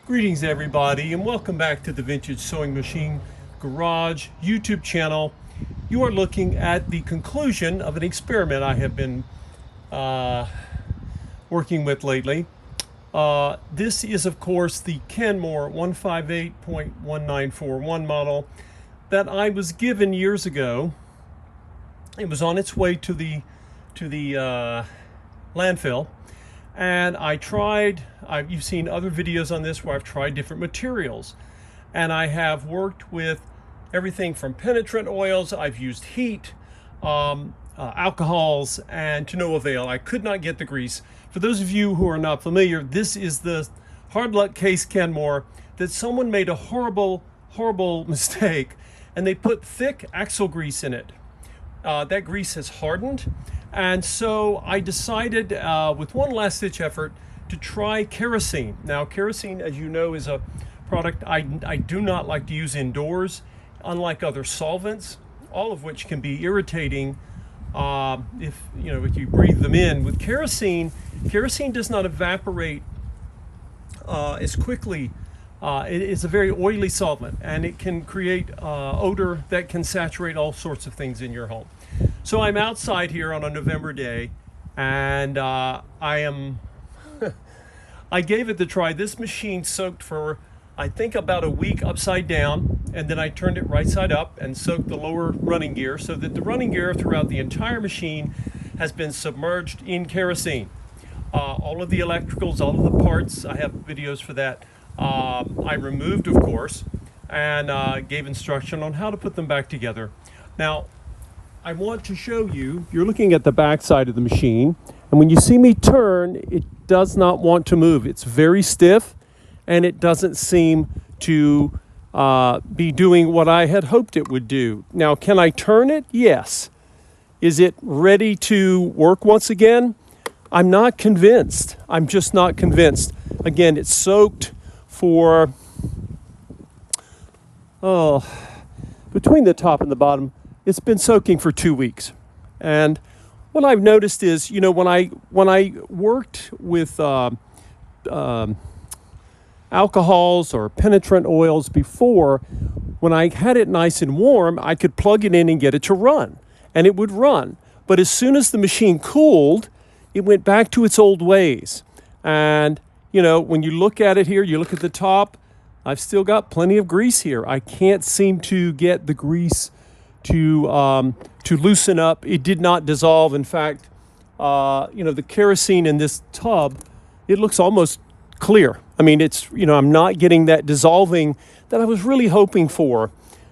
Greetings everybody, and welcome back to the Vintage Sewing Machine Garage YouTube channel. You are looking at the conclusion of an experiment I have been working with lately. This is of course the Kenmore 158.1941 model that I was given years ago. It was on its way to the landfill. And I tried, you've seen other videos on this where I've tried different materials. And I have worked with everything from penetrant oils, I've used heat, alcohols, and to no avail. I could not get the grease. For those of you who are not familiar, this is the hard luck case Kenmore that someone made a horrible mistake and they put thick axle grease in it. That grease has hardened. And so I decided with one last ditch effort to try kerosene. Now kerosene, as you know, is a product I do not like to use indoors, unlike other solvents, all of which can be irritating if you breathe them in. With kerosene does not evaporate as quickly. It is a very oily solvent, and it can create odor that can saturate all sorts of things in your home. So I'm outside here on a November day, and I gave it the try. This machine soaked for, I think, about a week upside down, and then I turned it right side up and soaked the lower running gear so that the running gear throughout the entire machine has been submerged in kerosene. All of the electricals, all of the parts, I have videos for that. I removed, of course, and gave instruction on how to put them back together. Now, I want to show you, you're looking at the back side of the machine, and when you see me turn, it does not want to move. It's very stiff, and it doesn't seem to be doing what I had hoped it would do. Now, can I turn it? Yes. Is it ready to work once again? I'm not convinced. I'm just not convinced. Again, it's soaked for, between the top and the bottom, it's been soaking for 2 weeks. And what I've noticed is, when I worked with alcohols or penetrant oils before, when I had it nice and warm, I could plug it in and get it to run, and it would run. But as soon as the machine cooled, it went back to its old ways. And when you look at it here, you look at the top, I've still got plenty of grease here. I can't seem to get the grease to loosen up. It did not dissolve. In fact, the kerosene in this tub, it looks almost clear. I mean, it's, I'm not getting that dissolving that I was really hoping for.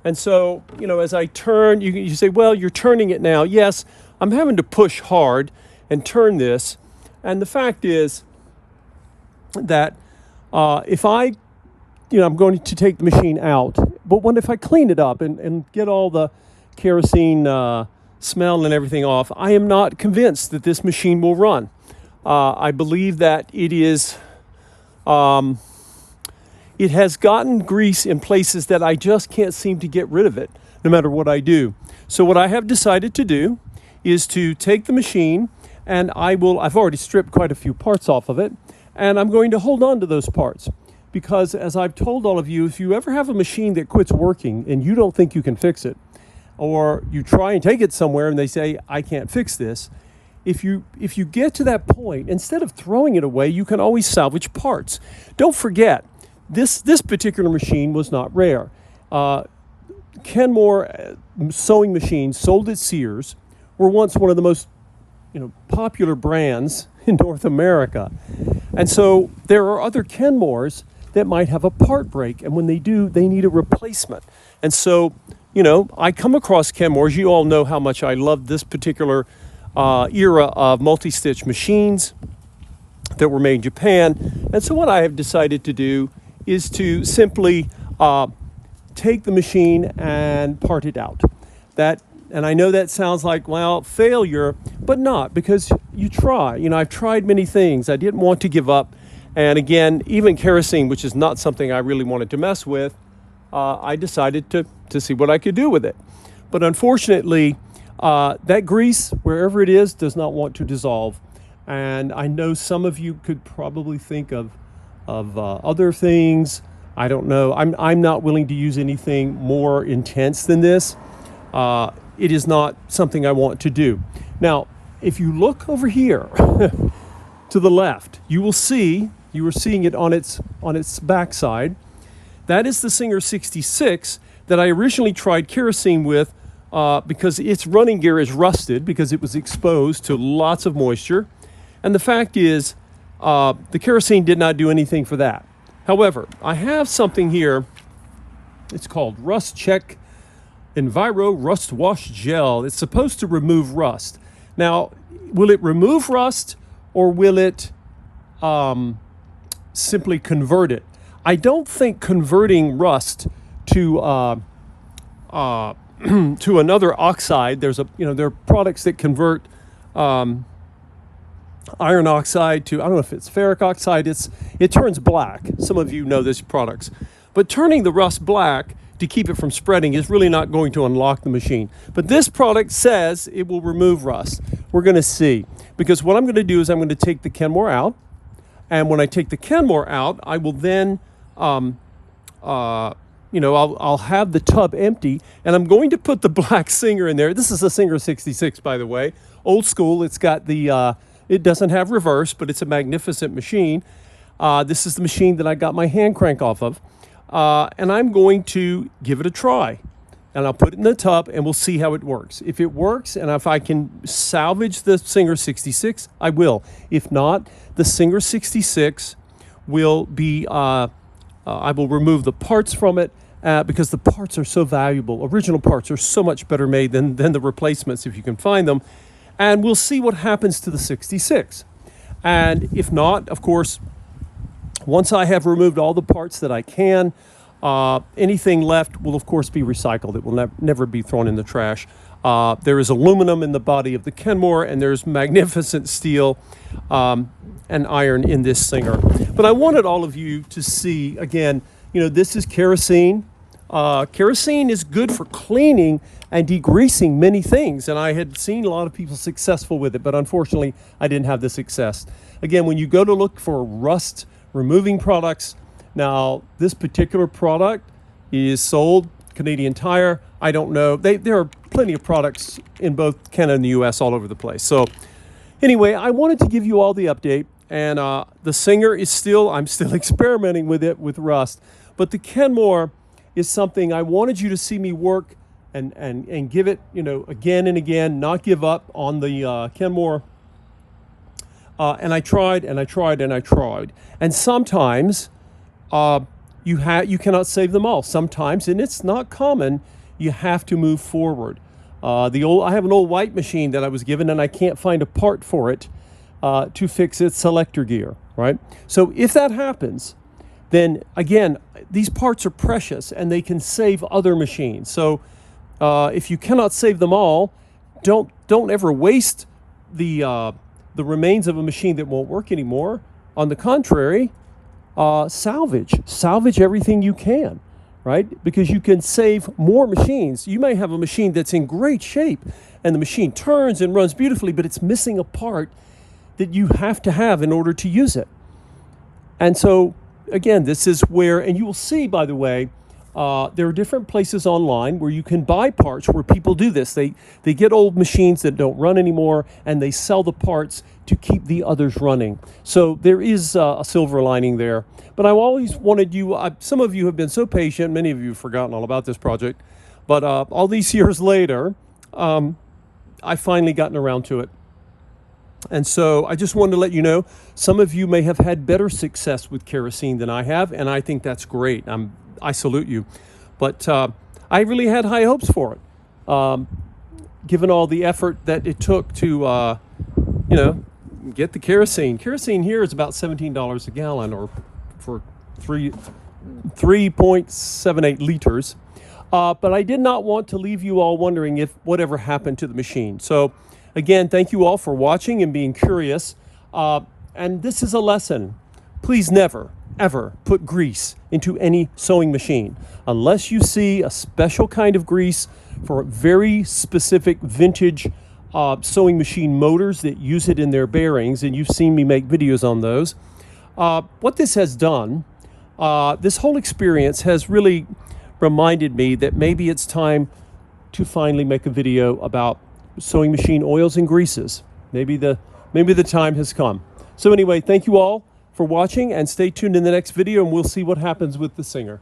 And so, as I turn, you say, well, you're turning it now. Yes, I'm having to push hard and turn this. And the fact is that if I'm going to take the machine out, but if I clean it up and get all the kerosene smell and everything off, I am not convinced that this machine will run. I believe that it has gotten grease in places that I just can't seem to get rid of it, no matter what I do. So what I have decided to do is to take the machine, and I've already stripped quite a few parts off of it, and I'm going to hold on to those parts. Because as I've told all of you, if you ever have a machine that quits working and you don't think you can fix it, or you try and take it somewhere and they say, I can't fix this, if you get to that point, instead of throwing it away, you can always salvage parts. Don't forget, this particular machine was not rare. Kenmore sewing machines sold at Sears were once one of the most popular brands in North America. And so there are other Kenmores that might have a part break, and when they do, they need a replacement. And so, I come across Kenmores. You all know how much I love this particular era of multi-stitch machines that were made in Japan. And so what I have decided to do is to simply take the machine and part it out. And I know that sounds like, well, failure, but not, because you try. I've tried many things. I didn't want to give up. And again, even kerosene, which is not something I really wanted to mess with, I decided to see what I could do with it. But unfortunately, that grease, wherever it is, does not want to dissolve. And I know some of you could probably think of other things. I don't know. I'm not willing to use anything more intense than this. It is not something I want to do. Now, if you look over here to the left, you will see, you are seeing it on its backside. That is the Singer 66 that I originally tried kerosene with because its running gear is rusted because it was exposed to lots of moisture. And the fact is, the kerosene did not do anything for that. However, I have something here. It's called Rust Check Enviro Rust Wash Gel. It's supposed to remove rust. Now, will it remove rust or will it simply convert it? I don't think converting rust to to another oxide. There are products that convert iron oxide to, I don't know if it's ferric oxide. It turns black. Some of you know these products, but turning the rust black to keep it from spreading is really not going to unlock the machine. But this product says it will remove rust. We're going to see, because what I'm going to do is I'm going to take the Kenmore out, and when I take the Kenmore out, I will then I'll have the tub empty, and I'm going to put the black Singer in there. This is a Singer 66, by the way, old school. It's got the it doesn't have reverse, but it's a magnificent machine. This is the machine that I got my hand crank off of. And I'm going to give it a try. And I'll put it in the tub, and we'll see how it works. If it works, and if I can salvage the Singer 66, I will. If not, the Singer 66 will be, I will remove the parts from it because the parts are so valuable. Original parts are so much better made than the replacements if you can find them. And we'll see what happens to the 66. And if not, of course, once I have removed all the parts that I can, anything left will, of course, be recycled. It will never be thrown in the trash. There is aluminum in the body of the Kenmore, and there's magnificent steel and iron in this Singer. But I wanted all of you to see, again, this is kerosene. Kerosene is good for cleaning and degreasing many things, and I had seen a lot of people successful with it, but unfortunately, I didn't have the success. Again, when you go to look for rust removing products, now this particular product is sold Canadian Tire. I don't know. There are plenty of products in both Canada and the U.S. all over the place. So anyway, I wanted to give you all the update, and the Singer is I'm still experimenting with it with rust, but the Kenmore is something I wanted you to see me work and give it, again and again, not give up on the Kenmore. And I tried and I tried and I tried. And sometimes you cannot save them all. Sometimes, and it's not common, you have to move forward. I have an old white machine that I was given, and I can't find a part for it to fix its selector gear, right? So if that happens, then again, these parts are precious and they can save other machines. So if you cannot save them all, don't ever waste the remains of a machine that won't work anymore. On the contrary, salvage everything you can, right? Because you can save more machines. You may have a machine that's in great shape and the machine turns and runs beautifully, but it's missing a part that you have to have in order to use it. And so, again, this is where, and you will see, by the way, there are different places online where you can buy parts where people do this. They get old machines that don't run anymore, and they sell the parts to keep the others running. So there is a silver lining there. But I always wanted you, some of you have been so patient, many of you have forgotten all about this project, but all these years later, I've finally gotten around to it. And so I just wanted to let you know, some of you may have had better success with kerosene than I have, and I think that's great. I salute you. But I really had high hopes for it, given all the effort that it took to, get the kerosene. Kerosene here is about $17 a gallon, or for 3.78 liters. But I did not want to leave you all wondering if whatever happened to the machine. So again, thank you all for watching and being curious. And this is a lesson. Please never, ever put grease into any sewing machine unless you see a special kind of grease for very specific vintage sewing machine motors that use it in their bearings, and you've seen me make videos on those. What this has done, this whole experience has really reminded me that maybe it's time to finally make a video about sewing machine oils and greases. Maybe the time has come. So anyway, thank you all for watching, and stay tuned in the next video and we'll see what happens with the Singer.